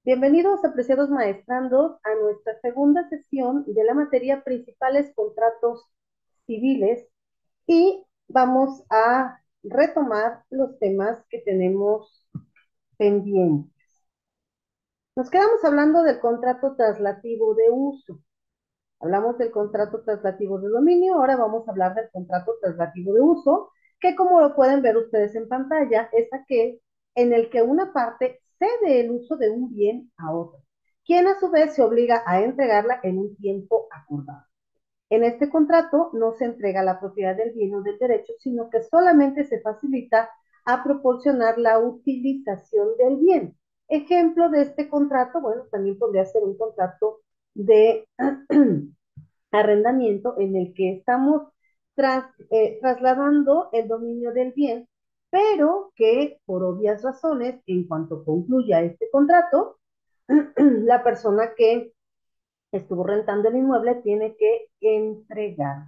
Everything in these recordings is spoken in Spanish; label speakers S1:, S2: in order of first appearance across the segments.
S1: Bienvenidos, apreciados maestrandos, a nuestra segunda sesión de la materia Principales Contratos Civiles y vamos a retomar los temas que tenemos pendientes. Nos quedamos hablando del contrato traslativo de uso. Hablamos del contrato traslativo de dominio, ahora vamos a hablar del contrato traslativo de uso, que como lo pueden ver ustedes en pantalla, es aquel en el que una parte cede el uso de un bien a otra, quien a su vez se obliga a entregarla en un tiempo acordado. En este contrato no se entrega la propiedad del bien o del derecho, sino que solamente se facilita a proporcionar la utilización del bien. Ejemplo de este contrato, bueno, también podría ser un contrato de arrendamiento en el que estamos trasladando el dominio del bien, pero que por obvias razones, en cuanto concluya este contrato, la persona que estuvo rentando el inmueble tiene que entregar.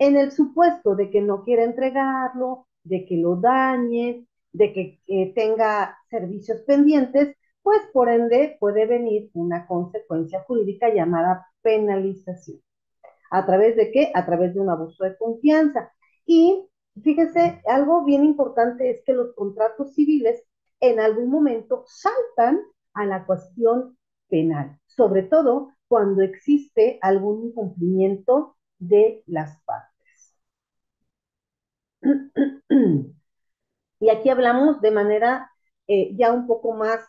S1: En el supuesto de que no quiera entregarlo, de que lo dañe, de que tenga servicios pendientes, pues por ende puede venir una consecuencia jurídica llamada penalización. ¿A través de qué? A través de un abuso de confianza. Y fíjese, algo bien importante es que los contratos civiles en algún momento saltan a la cuestión penal, sobre todo cuando existe algún incumplimiento de las partes. Y aquí hablamos de manera ya un poco más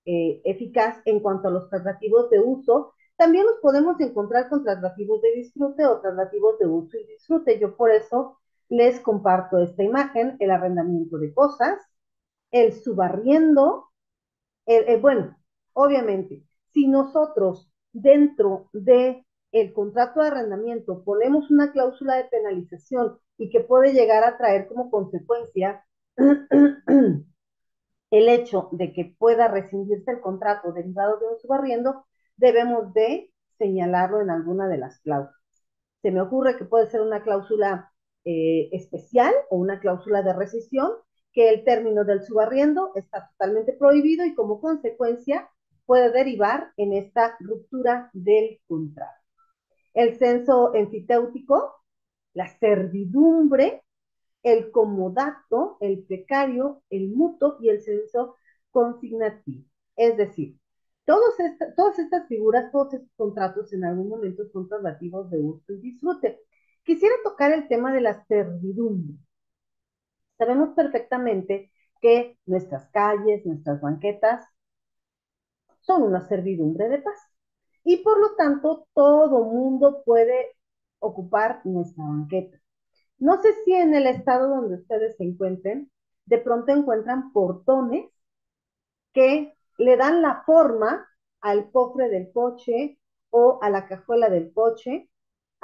S1: eficaz en cuanto a los traslativos de uso. También los podemos encontrar con traslativos de disfrute o traslativos de uso y disfrute. Yo por eso les comparto esta imagen, el arrendamiento de cosas, el subarriendo, bueno, obviamente, si nosotros dentro de el contrato de arrendamiento ponemos una cláusula de penalización y que puede llegar a traer como consecuencia el hecho de que pueda rescindirse el contrato derivado de un subarriendo, debemos de señalarlo en alguna de las cláusulas. Se me ocurre que puede ser una cláusula especial o una cláusula de rescisión, que el término del subarriendo está totalmente prohibido y como consecuencia puede derivar en esta ruptura del contrato. El censo enfitéutico, la servidumbre, el comodato, el precario, el mutuo y el censo consignativo. Es decir, todas estas figuras, todos estos contratos en algún momento son traslativos de uso y disfrute. Quisiera tocar el tema de la servidumbre. Sabemos perfectamente que nuestras calles, nuestras banquetas, son una servidumbre de paz. Y por lo tanto, todo mundo puede ocupar nuestra banqueta. No sé si en el estado donde ustedes se encuentren, de pronto encuentran portones que le dan la forma al cofre del coche o a la cajuela del coche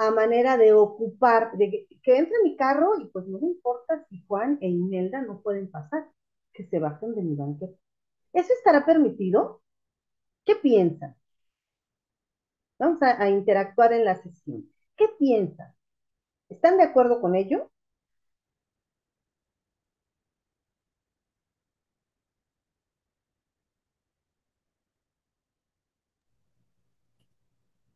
S1: a manera de ocupar, de que entre mi carro y pues no me importa si Juan e Imelda no pueden pasar, que se bajen de mi banqueta. ¿Eso estará permitido? ¿Qué piensan? Vamos a interactuar en la sesión. ¿Qué piensan? ¿Están de acuerdo con ello?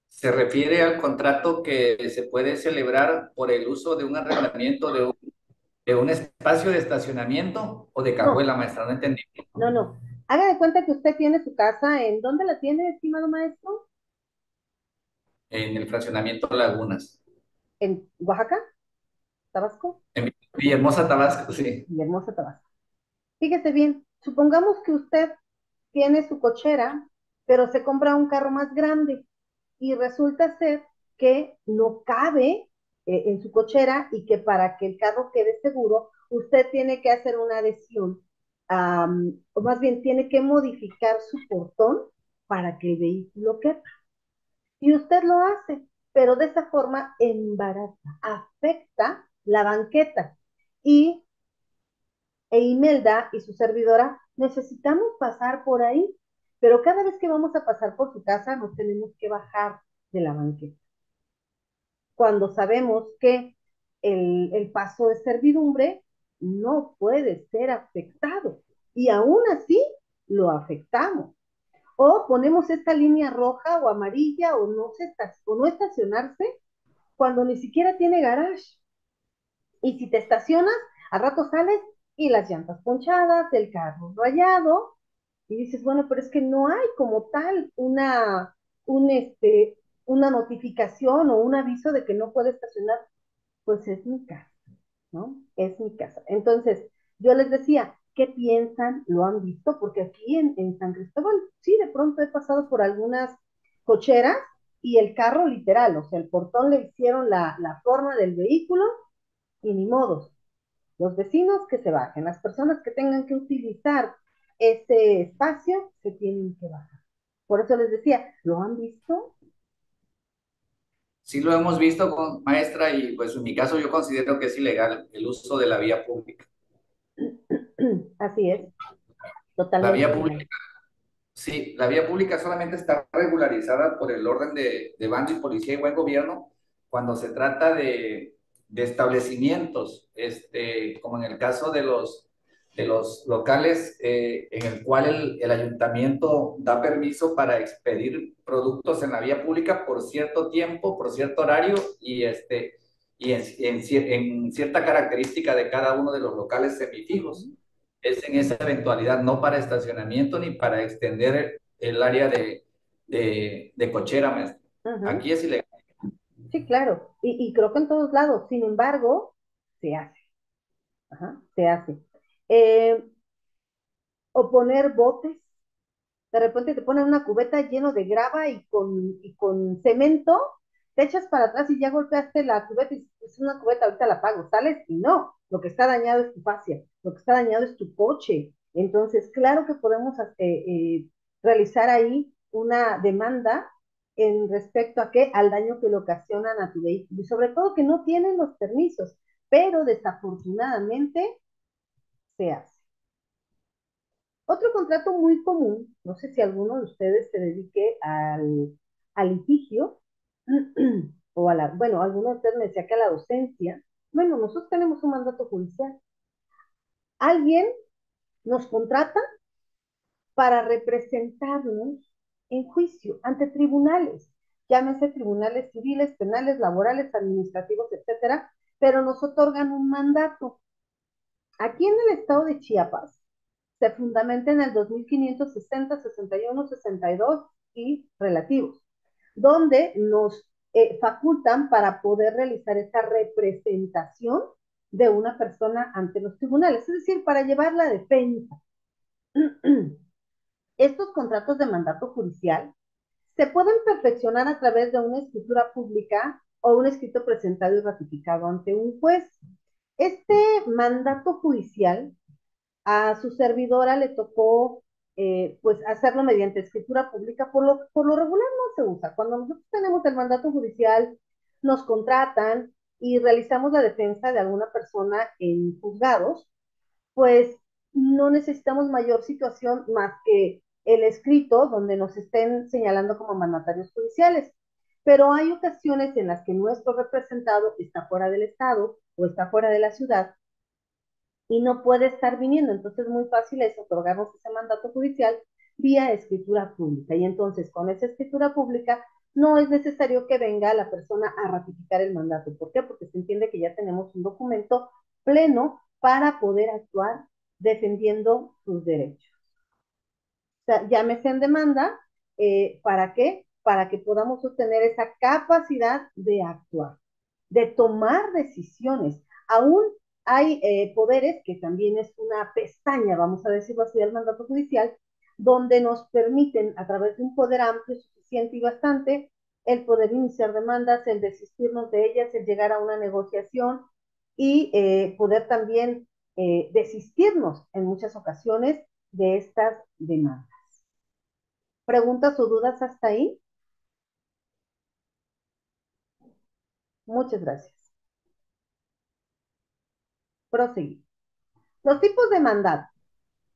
S2: Se refiere al contrato que se puede celebrar por el uso de un arrendamiento de un espacio de estacionamiento o de
S1: No,
S2: cajuela, maestra, no entendí.
S1: no, no. Haga de cuenta que usted tiene su casa. ¿En dónde la tiene, estimado maestro?
S2: En el fraccionamiento Lagunas.
S1: En Oaxaca, Tabasco,
S2: En Villahermosa, Tabasco, sí.
S1: y hermosa Tabasco. Fíjese bien, supongamos que usted tiene su cochera, pero se compra un carro más grande y resulta ser que no cabe en su cochera y que para que el carro quede seguro, usted tiene que hacer una adhesión, o más bien tiene que modificar su portón para que el vehículo quepa. Y usted lo hace, pero de esa forma embaraza, afecta la banqueta. Y Imelda y su servidora necesitamos pasar por ahí, pero cada vez que vamos a pasar por su casa nos tenemos que bajar de la banqueta. Cuando sabemos que el paso de servidumbre no puede ser afectado y aún así lo afectamos. O ponemos esta línea roja o amarilla o no estacionarse cuando ni siquiera tiene garage. Y si te estacionas, al rato sales y las llantas ponchadas, el carro rayado, y dices, bueno, pero es que no hay como tal un, una notificación o un aviso de que no puede estacionar. Pues es mi casa, ¿no? Es mi casa. Entonces, yo les decía, ¿qué piensan? ¿Lo han visto? Porque aquí en San Cristóbal, sí, de pronto he pasado por algunas cocheras y el carro literal, o sea, el portón le hicieron la forma del vehículo y ni modos. Los vecinos que se bajen, las personas que tengan que utilizar ese espacio se tienen que bajar. Por eso les decía, ¿lo han visto?
S2: Sí lo hemos visto con maestra y pues en mi caso yo considero que es ilegal el uso de la vía pública.
S1: Así es,
S2: La
S1: totalmente
S2: vía
S1: ilegal.
S2: pública, sí, la vía pública solamente está regularizada por el orden de bando y policía y buen gobierno cuando se trata de establecimientos, como en el caso de los locales en el cual el ayuntamiento da permiso para expedir productos en la vía pública por cierto tiempo, por cierto horario y en cierta característica de cada uno de los locales semifijos.
S1: Uh-huh,
S2: Es en esa eventualidad, no para estacionamiento ni para extender el área de cochera, maestro.
S1: uh-huh.
S2: Aquí es ilegal.
S1: Sí, claro. Y creo que en todos lados. Sin embargo, se hace. Ajá, se hace. Eh, o poner botes. De repente te ponen una cubeta lleno de grava y con cemento, te echas para atrás y ya golpeaste la cubeta y es una cubeta, ahorita la pago, sales y no, lo que está dañado es tu fascia, lo que está dañado es tu coche. Entonces, claro que podemos realizar ahí una demanda en respecto a qué, al daño que le ocasionan a tu vehículo y sobre todo que no tienen los permisos, pero desafortunadamente se hace. Otro contrato muy común, no sé si alguno de ustedes se dedique al litigio o a la, bueno, alguno de ustedes me decía que a la docencia. Bueno, nosotros tenemos un mandato judicial. Alguien nos contrata para representarnos en juicio ante tribunales, llámese tribunales civiles, penales, laborales, administrativos, etcétera, pero nos otorgan un mandato. Aquí en el estado de Chiapas se fundamenta en el 2560, 61, 62 y relativos, donde nos facultan para poder realizar esta representación de una persona ante los tribunales, es decir, para llevar la defensa. Estos contratos de mandato judicial se pueden perfeccionar a través de una escritura pública o un escrito presentado y ratificado ante un juez. Este mandato judicial a su servidora le tocó pues hacerlo mediante escritura pública, por lo regular no se usa. Cuando nosotros tenemos el mandato judicial, nos contratan y realizamos la defensa de alguna persona en juzgados, pues no necesitamos mayor situación más que el escrito donde nos estén señalando como mandatarios judiciales. Pero hay ocasiones en las que nuestro representado está fuera del estado o está fuera de la ciudad y no puede estar viniendo. Entonces, muy fácil es otorgarnos ese mandato judicial vía escritura pública. Y entonces, con esa escritura pública, no es necesario que venga la persona a ratificar el mandato. ¿Por qué? Porque se entiende que ya tenemos un documento pleno para poder actuar defendiendo sus derechos. O sea, llámese en demanda, ¿para qué? Para que podamos obtener esa capacidad de actuar, de tomar decisiones. Aún hay poderes, que también es una pestaña, vamos a decirlo así, del mandato judicial, donde nos permiten, a través de un poder amplio, suficiente y bastante, el poder iniciar demandas, el desistirnos de ellas, el llegar a una negociación y poder también desistirnos en muchas ocasiones de estas demandas. ¿Preguntas o dudas hasta ahí? Muchas gracias. Proseguir. Los tipos de mandato: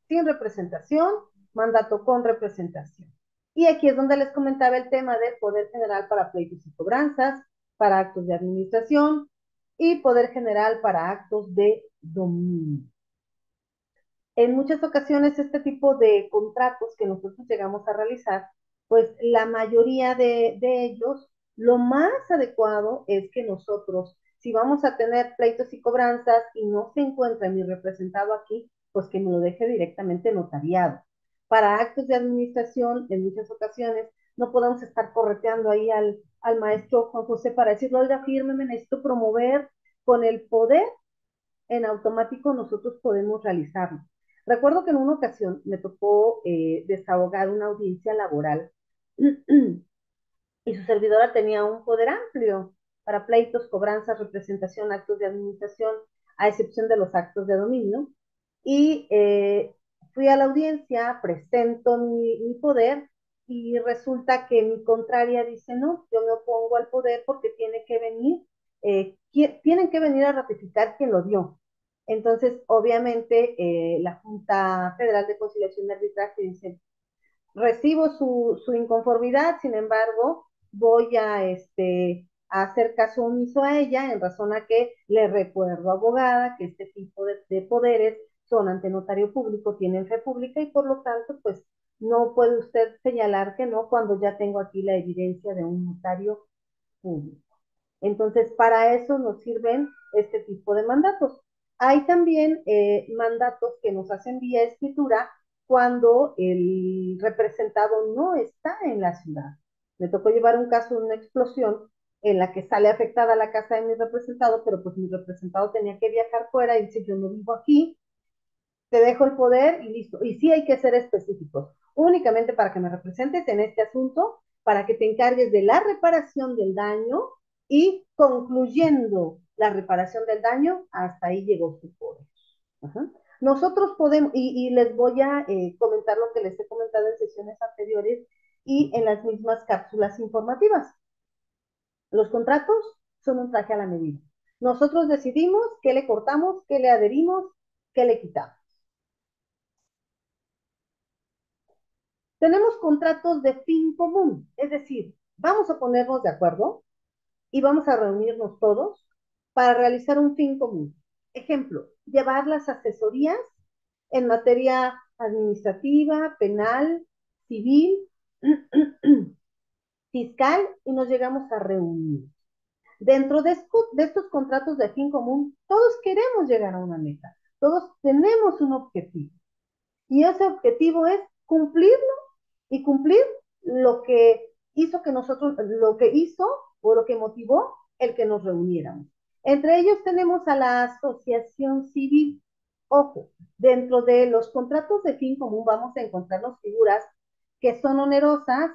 S1: sin representación, mandato con representación. Y aquí es donde les comentaba el tema del poder general para pleitos y cobranzas, para actos de administración y poder general para actos de dominio. En muchas ocasiones este tipo de contratos que nosotros llegamos a realizar, pues la mayoría de ellos, lo más adecuado es que nosotros, si vamos a tener pleitos y cobranzas y no se encuentra mi representado aquí, pues que me lo deje directamente notariado. Para actos de administración, en muchas ocasiones, no podemos estar correteando ahí al maestro Juan José para decirle, oiga, firme, me necesito promover. Con el poder en automático nosotros podemos realizarlo. Recuerdo que en una ocasión me tocó desahogar una audiencia laboral y su servidora tenía un poder amplio para pleitos, cobranzas, representación, actos de administración, a excepción de los actos de dominio. Y fui a la audiencia, presento mi poder y resulta que mi contraria dice, no, yo me opongo al poder porque tienen que venir a ratificar quien lo dio. Entonces, obviamente, la Junta Federal de Conciliación y Arbitraje dice, recibo su inconformidad, sin embargo, voy a hacer caso omiso a ella en razón a que le recuerdo, abogada, que este tipo de poderes son ante notario público, tienen fe pública y por lo tanto, pues no puede usted señalar que no cuando ya tengo aquí la evidencia de un notario público. Entonces, para eso nos sirven este tipo de mandatos. Hay también mandatos que nos hacen vía escritura cuando el representado no está en la ciudad. Me tocó llevar un caso de una explosión en la que sale afectada la casa de mi representado, pero pues mi representado tenía que viajar fuera y dice, yo no vivo aquí, te dejo el poder y listo. Y sí hay que ser específicos, únicamente para que me representes en este asunto, para que te encargues de la reparación del daño y concluyendo la reparación del daño, hasta ahí llegó su poder. Ajá. Nosotros podemos, y les voy a comentar lo que les he comentado en sesiones anteriores y en las mismas cápsulas informativas. Los contratos son un traje a la medida. Nosotros decidimos qué le cortamos, qué le adherimos, qué le quitamos. Tenemos contratos de fin común, es decir, vamos a ponernos de acuerdo y vamos a reunirnos todos para realizar un fin común. Ejemplo, llevar las asesorías en materia administrativa, penal, civil, fiscal y nos llegamos a reunir. Dentro de estos contratos de fin común, todos queremos llegar a una meta, todos tenemos un objetivo y ese objetivo es cumplirlo y cumplir lo que hizo que nosotros, lo que hizo o lo que motivó el que nos reuniéramos. Entre ellos tenemos a la asociación civil. Ojo, dentro de los contratos de fin común vamos a encontrarnos figuras que son onerosas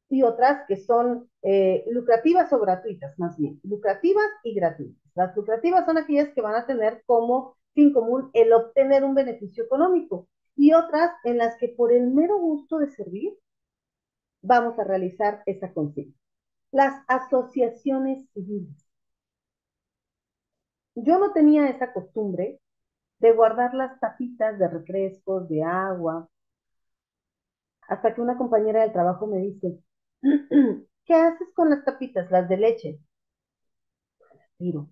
S1: y otras que son lucrativas o gratuitas, más bien, lucrativas y gratuitas. Las lucrativas son aquellas que van a tener como fin común el obtener un beneficio económico y otras en las que por el mero gusto de servir vamos a realizar esa consigna. Las asociaciones civiles. Yo no tenía esa costumbre de guardar las tapitas de refrescos, de agua, hasta que una compañera del trabajo me dice, ¿qué haces con las tapitas, las de leche? Tiro.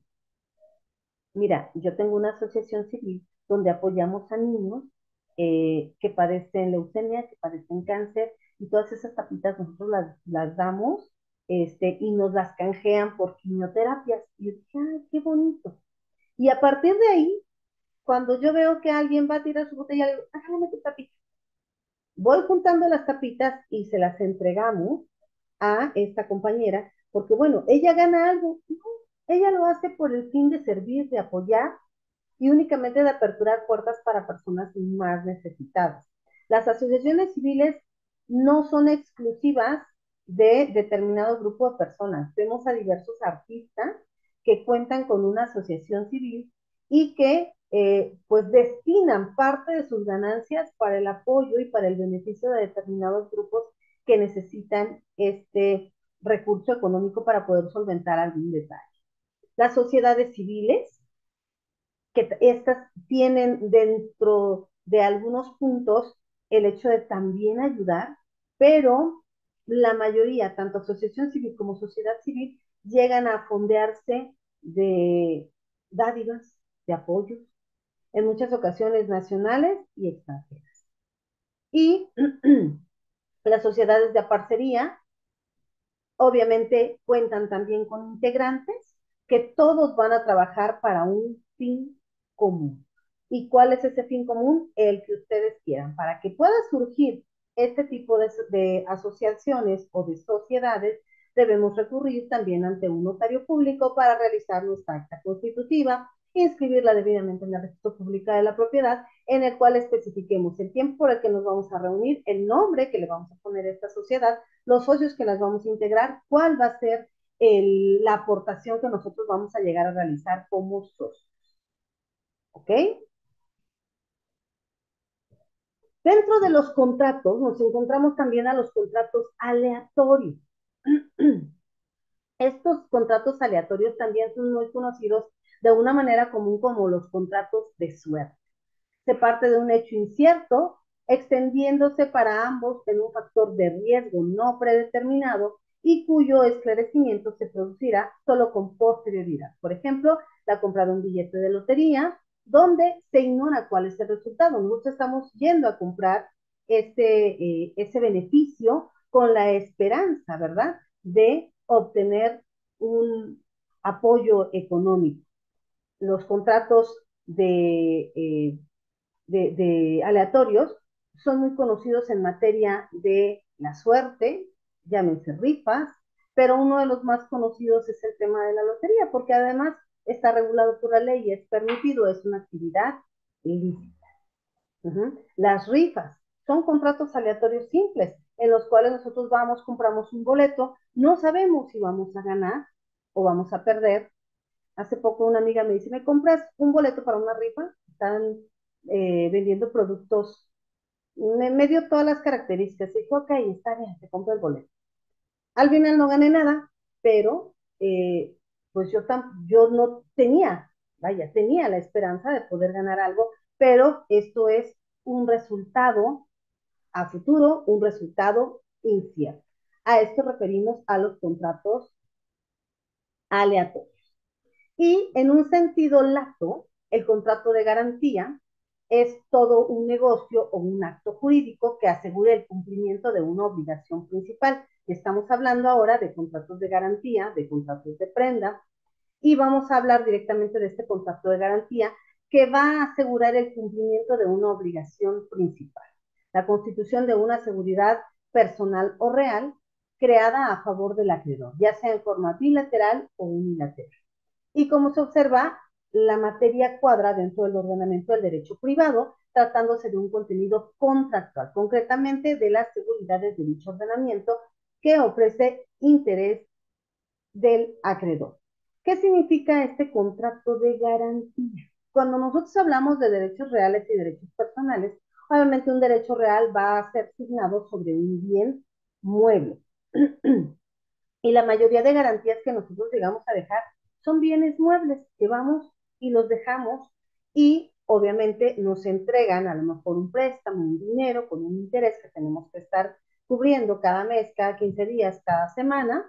S1: Mira, yo tengo una asociación civil donde apoyamos a niños que padecen leucemia, que padecen cáncer, y todas esas tapitas nosotros las damos y nos las canjean por quimioterapias. Y yo dije, ay, qué bonito. Y a partir de ahí, cuando yo veo que alguien va a tirar su botella, le digo, hágame tu tapita. Voy juntando las tapitas y se las entregamos a esta compañera, porque bueno, ella gana algo. No, ella lo hace por el fin de servir, de apoyar y únicamente de aperturar puertas para personas más necesitadas. Las asociaciones civiles no son exclusivas de determinado grupo de personas. Vemos a diversos artistas que cuentan con una asociación civil y que pues destinan parte de sus ganancias para el apoyo y para el beneficio de determinados grupos que necesitan este recurso económico para poder solventar algún detalle. Las sociedades civiles que estas tienen dentro de algunos puntos el hecho de también ayudar, pero la mayoría, tanto asociación civil como sociedad civil, llegan a fondearse de dádivas, de apoyos, en muchas ocasiones nacionales y extranjeras. Y las sociedades de parcería obviamente cuentan también con integrantes que todos van a trabajar para un fin común. ¿Y cuál es ese fin común? El que ustedes quieran. Para que pueda surgir este tipo de asociaciones o de sociedades, debemos recurrir también ante un notario público para realizar nuestra acta constitutiva, inscribirla debidamente en el registro público de la propiedad, en el cual especifiquemos el tiempo por el que nos vamos a reunir, el nombre que le vamos a poner a esta sociedad, los socios que las vamos a integrar, cuál va a ser la aportación que nosotros vamos a llegar a realizar como socios. ¿Ok? Dentro de los contratos nos encontramos también a los contratos aleatorios. Estos contratos aleatorios también son muy conocidos de una manera común como los contratos de suerte. Se parte de un hecho incierto, extendiéndose para ambos en un factor de riesgo no predeterminado y cuyo esclarecimiento se producirá solo con posterioridad. Por ejemplo, la compra de un billete de lotería, donde se ignora cuál es el resultado. Nosotros estamos yendo a comprar ese beneficio con la esperanza, ¿verdad?, de obtener un apoyo económico. Los contratos de aleatorios son muy conocidos en materia de la suerte, llámense rifas, pero uno de los más conocidos es el tema de la lotería, porque además está regulado por la ley y es permitido, es una actividad ilícita. Las rifas son contratos aleatorios simples, en los cuales nosotros vamos, compramos un boleto, no sabemos si vamos a ganar o vamos a perder. Hace poco una amiga me dice, ¿me compras un boleto para una rifa? Están vendiendo productos, me dio todas las características. Y dije, ok, está bien, te compro el boleto. Al final no gané nada, pero pues yo no tenía, vaya, tenía la esperanza de poder ganar algo, pero esto es un resultado a futuro, un resultado incierto. A esto referimos a los contratos aleatorios. Y en un sentido lato, el contrato de garantía es todo un negocio o un acto jurídico que asegure el cumplimiento de una obligación principal. Estamos hablando ahora de contratos de garantía, de contratos de prenda, y vamos a hablar directamente de este contrato de garantía que va a asegurar el cumplimiento de una obligación principal, la constitución de una seguridad personal o real creada a favor del acreedor, ya sea en forma bilateral o unilateral. Y como se observa, la materia cuadra dentro del ordenamiento del derecho privado, tratándose de un contenido contractual, concretamente de las seguridades de dicho ordenamiento que ofrece interés del acreedor. ¿Qué significa este contrato de garantía? Cuando nosotros hablamos de derechos reales y derechos personales, obviamente un derecho real va a ser asignado sobre un bien mueble. Y la mayoría de garantías que nosotros llegamos a dejar son bienes muebles que vamos y los dejamos y obviamente nos entregan a lo mejor un préstamo, un dinero con un interés que tenemos que estar cubriendo cada mes, cada 15 días, cada semana.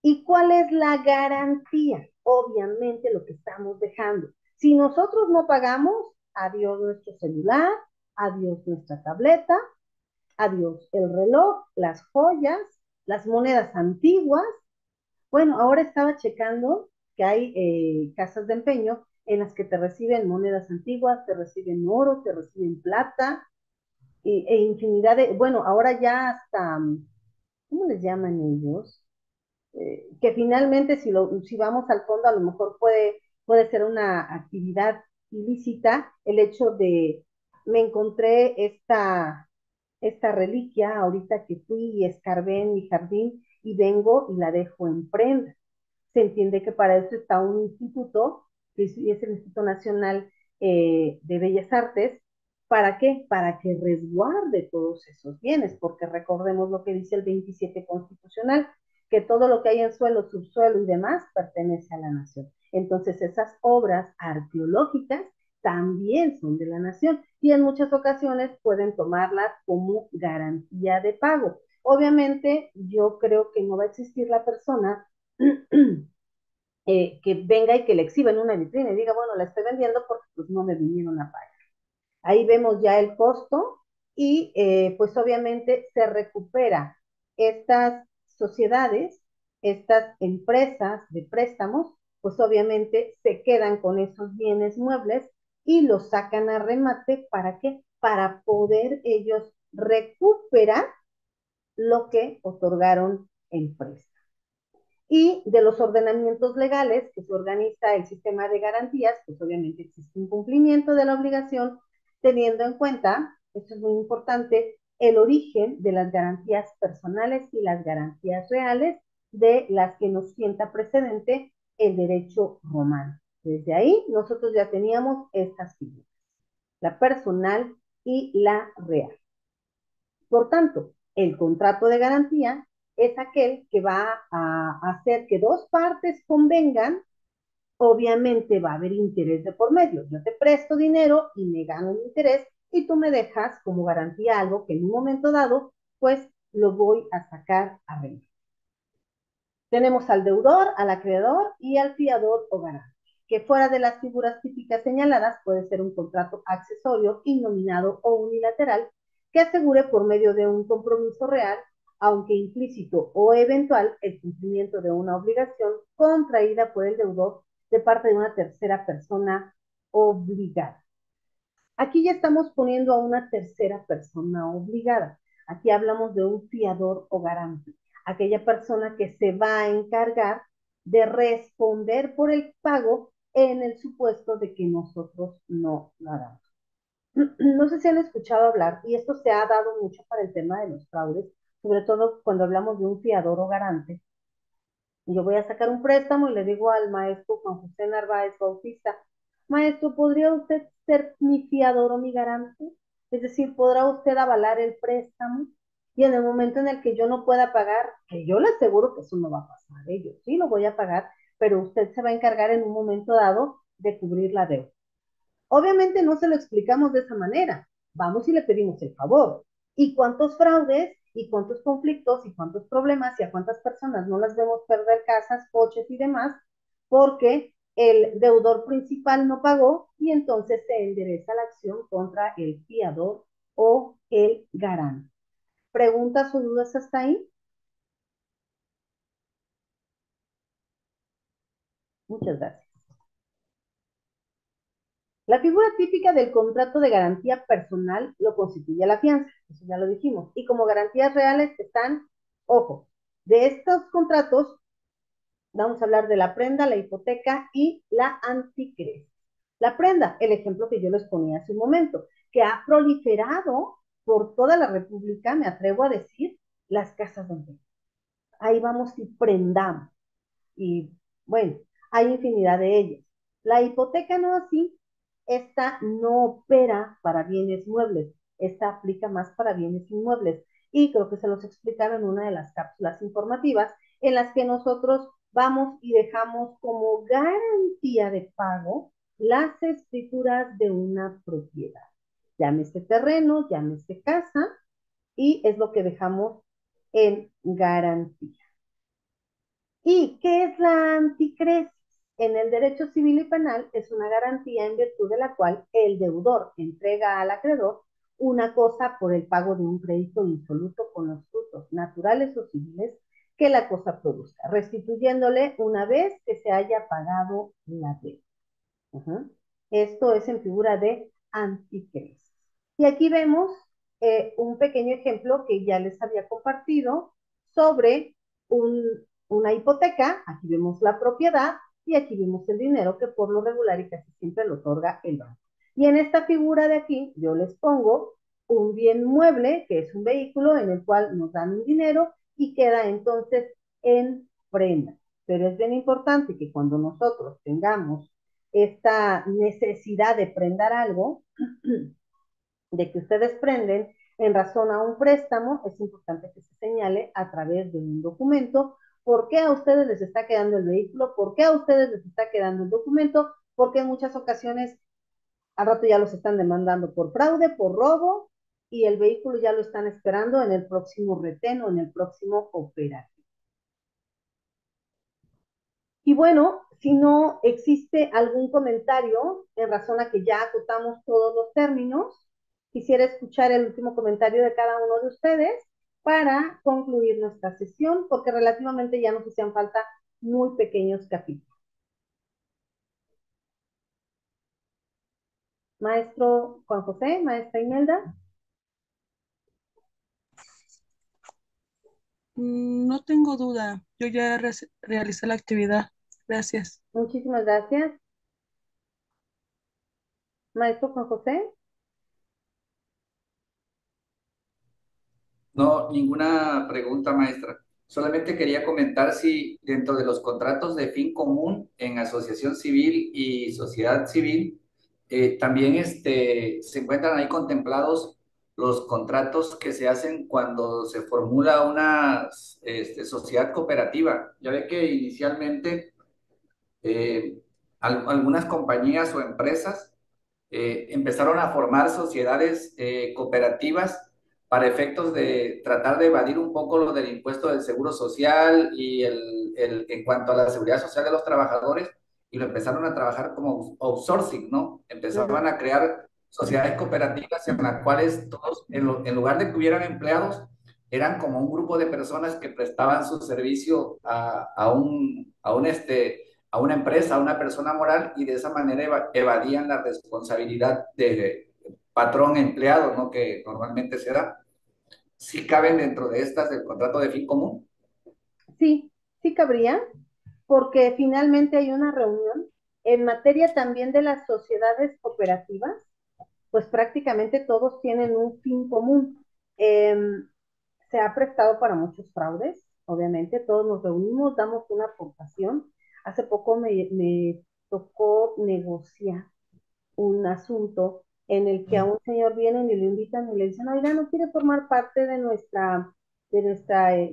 S1: ¿Y cuál es la garantía? Obviamente lo que estamos dejando. Si nosotros no pagamos, adiós nuestro celular, adiós nuestra tableta, adiós el reloj, las joyas, las monedas antiguas. Bueno, ahora estaba checando que hay casas de empeño en las que te reciben monedas antiguas, te reciben oro, te reciben plata e infinidad de, bueno, ahora ya hasta, ¿cómo les llaman ellos? Que finalmente si vamos al fondo a lo mejor puede ser una actividad ilícita el hecho de, me encontré esta reliquia ahorita que fui y escarbé en mi jardín y vengo y la dejo en prenda. Se entiende que para eso está un instituto, que es el Instituto Nacional de Bellas Artes. ¿Para qué? Para que resguarde todos esos bienes, porque recordemos lo que dice el 27 constitucional, que todo lo que hay en suelo, subsuelo y demás pertenece a la nación. Entonces esas obras arqueológicas también son de la nación y en muchas ocasiones pueden tomarlas como garantía de pago. Obviamente yo creo que no va a existir la persona que venga y que le exhiba en una vitrina y diga, bueno, la estoy vendiendo porque pues no me vinieron a pagar. Ahí vemos ya el costo y pues obviamente se recupera estas sociedades, estas empresas de préstamos, pues obviamente se quedan con esos bienes muebles y los sacan a remate. ¿Para qué? Para poder ellos recuperar lo que otorgaron en préstamo. Y de los ordenamientos legales que se organiza el sistema de garantías, pues obviamente existe un cumplimiento de la obligación, teniendo en cuenta, esto es muy importante, el origen de las garantías personales y las garantías reales de las que nos sienta precedente el derecho romano. Desde ahí nosotros ya teníamos estas figuras, la personal y la real. Por tanto, el contrato de garantía es aquel que va a hacer que dos partes convengan. Obviamente va a haber interés de por medio. Yo te presto dinero y me gano un interés y tú me dejas como garantía algo que en un momento dado, pues lo voy a sacar a renta. Tenemos al deudor, al acreedor y al fiador o garante, que fuera de las figuras típicas señaladas puede ser un contrato accesorio, innominado o unilateral, que asegure por medio de un compromiso real, aunque implícito o eventual, el cumplimiento de una obligación contraída por el deudor de parte de una tercera persona obligada. Aquí ya estamos poniendo a una tercera persona obligada. Aquí hablamos de un fiador o garante, aquella persona que se va a encargar de responder por el pago en el supuesto de que nosotros no lo hagamos. No sé si han escuchado hablar, y esto se ha dado mucho para el tema de los fraudes, sobre todo cuando hablamos de un fiador o garante. Yo voy a sacar un préstamo y le digo al maestro Juan José Narváez Bautista, maestro, ¿podría usted ser mi fiador o mi garante? Es decir, ¿podrá usted avalar el préstamo? Y en el momento en el que yo no pueda pagar, que yo le aseguro que eso no va a pasar, yo sí lo voy a pagar, pero usted se va a encargar en un momento dado de cubrir la deuda. Obviamente no se lo explicamos de esa manera. Vamos y le pedimos el favor. ¿Y cuántos fraudes y cuántos conflictos y cuántos problemas y a cuántas personas no las vemos perder casas, coches y demás porque el deudor principal no pagó y entonces se endereza la acción contra el fiador o el garante? ¿Preguntas o dudas hasta ahí? Muchas gracias. La figura típica del contrato de garantía personal lo constituye la fianza, eso ya lo dijimos. Y como garantías reales están, ojo, de estos contratos vamos a hablar de la prenda, la hipoteca y la anticrest. La prenda, el ejemplo que yo les ponía hace un momento, que ha proliferado por toda la República, me atrevo a decir, las casas de empeño. Ahí vamos y prendamos. Y bueno, hay infinidad de ellas. La hipoteca no así, esta no opera para bienes muebles, esta aplica más para bienes inmuebles. Y creo que se los explicaron en una de las cápsulas informativas en las que nosotros vamos y dejamos como garantía de pago las escrituras de una propiedad. Llámese terreno, llámese casa, y es lo que dejamos en garantía. ¿Y qué es la anticresis? En el derecho civil y penal es una garantía en virtud de la cual el deudor entrega al acreedor una cosa por el pago de un crédito insoluto con los frutos naturales o civiles que la cosa produzca, restituyéndole una vez que se haya pagado la deuda. Esto es en figura de anticresis. Y aquí vemos un pequeño ejemplo que ya les había compartido sobre una hipoteca. Aquí vemos la propiedad y aquí vemos el dinero que por lo regular y casi siempre lo otorga el banco. Y en esta figura de aquí yo les pongo un bien mueble, que es un vehículo en el cual nos dan un dinero y queda entonces en prenda. Pero es bien importante que cuando nosotros tengamos esta necesidad de prendar algo, de que ustedes prenden en razón a un préstamo, es importante que se señale a través de un documento por qué a ustedes les está quedando el vehículo, por qué a ustedes les está quedando el documento, porque en muchas ocasiones al rato ya los están demandando por fraude, por robo, y el vehículo ya lo están esperando en el próximo retén o en el próximo operativo. Y bueno, Si no existe algún comentario en razón a que ya acotamos todos los términos, quisiera escuchar el último comentario de cada uno de ustedes para concluir nuestra sesión, porque relativamente ya nos hacían falta muy pequeños capítulos. Maestro Juan José, maestra Imelda.
S3: No tengo duda, yo ya realicé la actividad. Gracias.
S1: Muchísimas gracias. Maestro Juan José.
S2: No, ninguna pregunta, maestra. Solamente quería comentar si dentro de los contratos de fin común en asociación civil y sociedad civil, también se encuentran ahí contemplados los contratos que se hacen cuando se formula una sociedad cooperativa. Ya ve que inicialmente algunas compañías o empresas empezaron a formar sociedades cooperativas para efectos de tratar de evadir un poco lo del impuesto del seguro social y en cuanto a la seguridad social de los trabajadores, y lo empezaron a trabajar como outsourcing, ¿no? Empezaban a crear sociedades cooperativas en las cuales todos, en lugar de que hubieran empleados, eran como un grupo de personas que prestaban su servicio a una empresa, a una persona moral, y de esa manera evadían la responsabilidad de patrón-empleado, ¿no? Que normalmente se da. ¿Sí caben dentro de estas del contrato de fin común?
S1: Sí, sí cabría, porque finalmente hay una reunión en materia también de las sociedades cooperativas, pues prácticamente todos tienen un fin común. Eh, Se ha prestado para muchos fraudes, obviamente, todos nos reunimos, damos una aportación. Hace poco me tocó negociar un asunto en el que a un señor vienen y lo invitan y le dicen, oiga, ¿no quiere formar parte de nuestra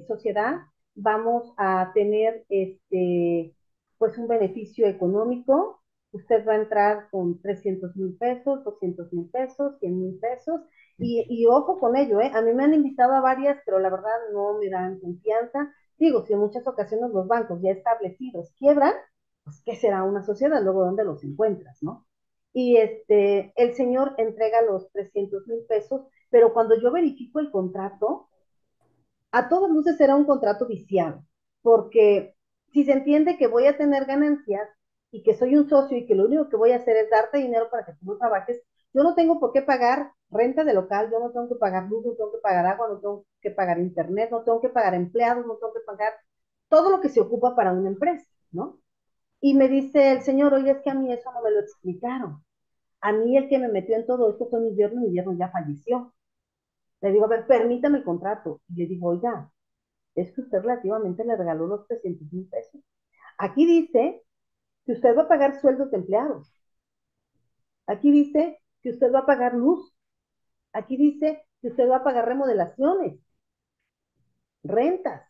S1: sociedad? Vamos a tener pues un beneficio económico. Usted va a entrar con 300,000 pesos, 200,000 pesos, 100,000 pesos. Y ojo con ello, ¿eh? A mí me han invitado a varias, pero la verdad no me dan confianza. Digo, si en muchas ocasiones los bancos ya establecidos quiebran, pues ¿qué será una sociedad? Luego, ¿dónde los encuentras, no? Y el señor entrega los 300,000 pesos, pero cuando yo verifico el contrato, a todas luces era un contrato viciado, porque si se entiende que voy a tener ganancias y que soy un socio y que lo único que voy a hacer es darte dinero para que tú no trabajes, yo no tengo por qué pagar renta de local, yo no tengo que pagar luz, no tengo que pagar agua, no tengo que pagar internet, no tengo que pagar empleados, no tengo que pagar todo lo que se ocupa para una empresa, ¿no? Y me dice el señor, oye, es que a mí eso no me lo explicaron. A mí el que me metió en todo esto fue mi yerno ya falleció. Le digo, a ver, permítame el contrato. Y le digo, oiga, es que usted relativamente le regaló los 300,000 pesos. Aquí dice que usted va a pagar sueldos de empleados. Aquí dice que usted va a pagar luz. Aquí dice que usted va a pagar remodelaciones, rentas.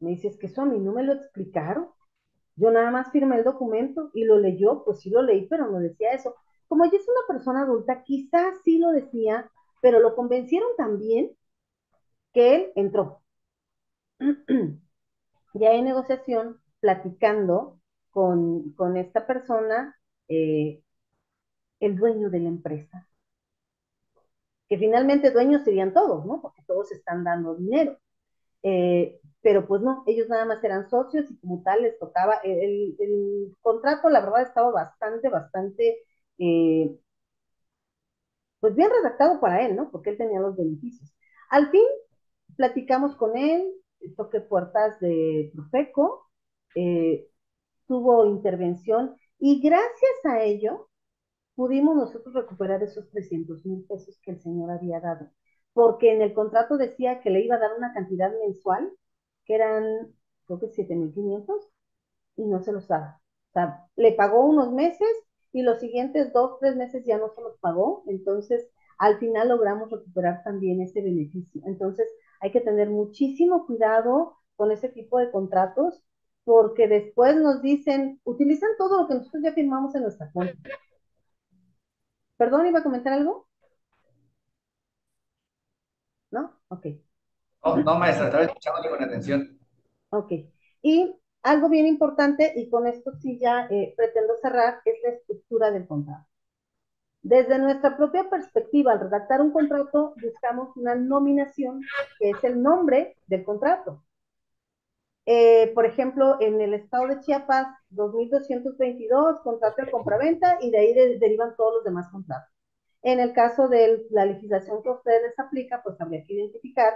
S1: Me dice, es que eso a mí no me lo explicaron. Yo nada más firmé el documento y lo leyó, pues sí lo leí, pero no decía eso. Como ella es una persona adulta, quizás sí lo decía, pero lo convencieron también que él entró. Ya en negociación, platicando con esta persona, eh, el dueño de la empresa, que finalmente dueños serían todos, ¿no? Porque todos están dando dinero. Pero pues no, ellos nada más eran socios y como tal les tocaba, el contrato la verdad estaba bastante, eh, pues bien redactado para él, ¿no? Porque él tenía los beneficios. Al fin, platicamos con él, toqué puertas de Profeco, eh, tuvo intervención y gracias a ello pudimos nosotros recuperar esos 300,000 pesos que el señor había dado, porque en el contrato decía que le iba a dar una cantidad mensual, que eran, creo que 7,500, y no se los daba. O sea, le pagó unos meses y los siguientes 2, 3 meses ya no se los pagó, entonces al final logramos recuperar también ese beneficio. Entonces hay que tener muchísimo cuidado con ese tipo de contratos, porque después nos dicen, utilizan todo lo que nosotros ya firmamos en nuestra cuenta. Perdón, ¿iba a comentar algo? ¿No? Ok.
S2: No, no, maestra, estaba escuchándole con atención.
S1: Ok. Y Algo bien importante, y con esto sí ya pretendo cerrar, es la estructura del contrato. Desde nuestra propia perspectiva, al redactar un contrato, buscamos una nominación, que es el nombre del contrato. Por ejemplo, en el estado de Chiapas, 2222, contrato de compraventa, y de ahí derivan todos los demás contratos. En el caso de la legislación que a ustedes les aplica, pues habría que identificar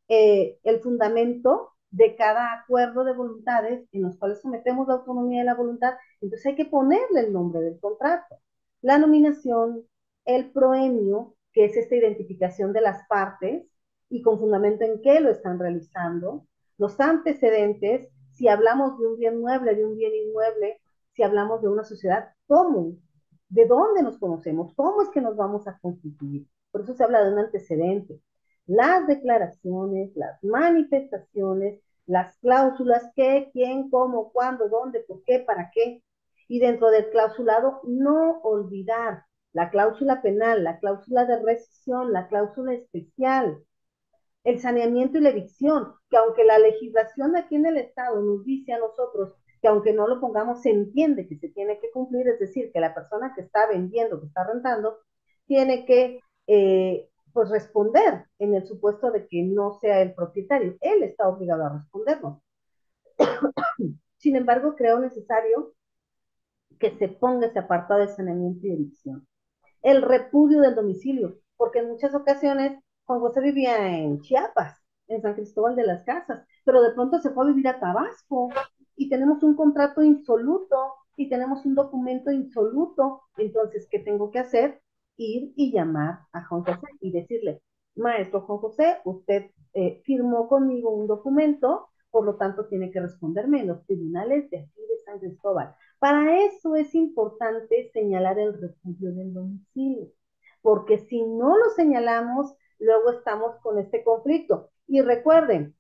S1: el fundamento de cada acuerdo de voluntades en los cuales sometemos la autonomía de la voluntad. Entonces hay que ponerle el nombre del contrato, la nominación, el proemio, que es esta identificación de las partes y con fundamento en qué lo están realizando, los antecedentes, si hablamos de un bien mueble, de un bien inmueble, si hablamos de una sociedad, ¿cómo? ¿De dónde nos conocemos? ¿Cómo es que nos vamos a constituir? Por eso se habla de un antecedente. Las declaraciones, las manifestaciones, las cláusulas, qué, quién, cómo, cuándo, dónde, por qué, para qué. Y dentro del clausulado, no olvidar la cláusula penal, la cláusula de rescisión, la cláusula especial, el saneamiento y la evicción, que aunque la legislación aquí en el Estado nos dice a nosotros que aunque no lo pongamos, se entiende que se tiene que cumplir, es decir, que la persona que está vendiendo, que está rentando, tiene que pues responder en el supuesto de que no sea el propietario. Él está obligado a respondernos. Sin embargo, creo necesario que se ponga ese apartado de saneamiento y evicción. El repudio del domicilio, porque en muchas ocasiones Juan José vivía en Chiapas, en San Cristóbal de las Casas, pero de pronto se fue a vivir a Tabasco y tenemos un contrato insoluto y tenemos un documento insoluto. Entonces, ¿qué tengo que hacer? Ir y llamar a Juan José y decirle, maestro Juan José, usted firmó conmigo un documento, por lo tanto tiene que responderme en los tribunales de aquí de San Cristóbal. Para eso es importante señalar el refugio del domicilio, porque si no lo señalamos, luego estamos con este conflicto. Y recuerden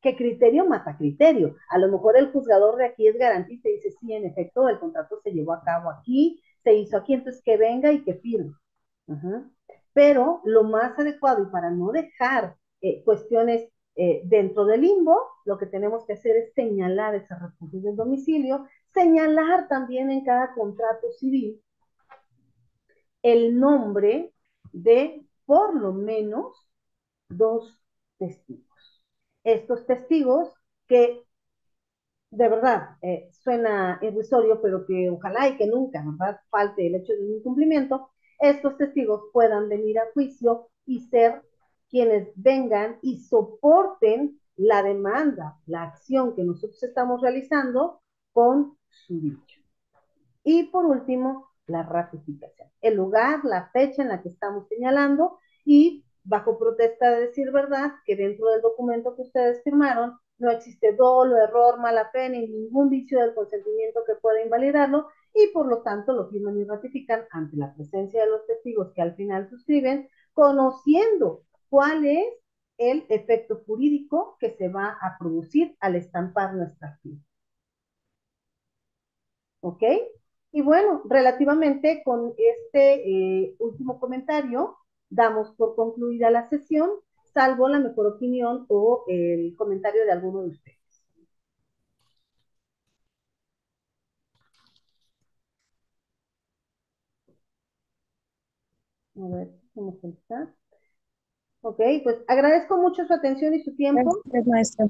S1: que criterio mata criterio. A lo mejor el juzgador de aquí es garantista y dice, sí, en efecto, el contrato se llevó a cabo aquí, se hizo aquí, entonces que venga y que firme. Pero lo más adecuado, y para no dejar cuestiones dentro del limbo, lo que tenemos que hacer es señalar ese refugio del domicilio, señalar también en cada contrato civil el nombre de por lo menos dos testigos. Estos testigos que de verdad suena irrisorio, pero que ojalá y que nunca, ¿verdad?, falte el hecho de un incumplimiento, estos testigos puedan venir a juicio y ser quienes vengan y soporten la demanda, la acción que nosotros estamos realizando con su dicho. Y por último, la ratificación. El lugar, la fecha en la que estamos señalando y bajo protesta de decir verdad que dentro del documento que ustedes firmaron no existe dolo, error, mala fe ni ningún vicio del consentimiento que pueda invalidarlo y por lo tanto lo firman y ratifican ante la presencia de los testigos que al final suscriben, conociendo cuál es el efecto jurídico que se va a producir al estampar nuestra firma. ¿Ok? Y bueno, relativamente con este último comentario, damos por concluida la sesión, salvo la mejor opinión o el comentario de alguno de ustedes. A ver, ¿cómo está? Ok, pues agradezco mucho su atención y su tiempo.
S3: Gracias, maestra.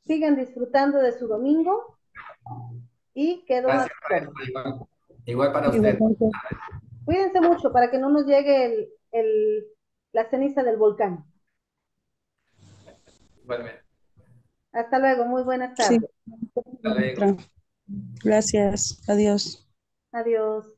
S1: Sigan disfrutando de su domingo y quedo a
S2: Gracias,
S1: su orden.
S2: maestro. Igual para usted.
S1: Cuídense mucho para que no nos llegue la ceniza del volcán.
S2: Igualmente.
S1: Hasta luego, muy buenas
S3: Sí.
S1: tardes.
S2: Hasta luego.
S3: Gracias. Adiós.
S1: Adiós.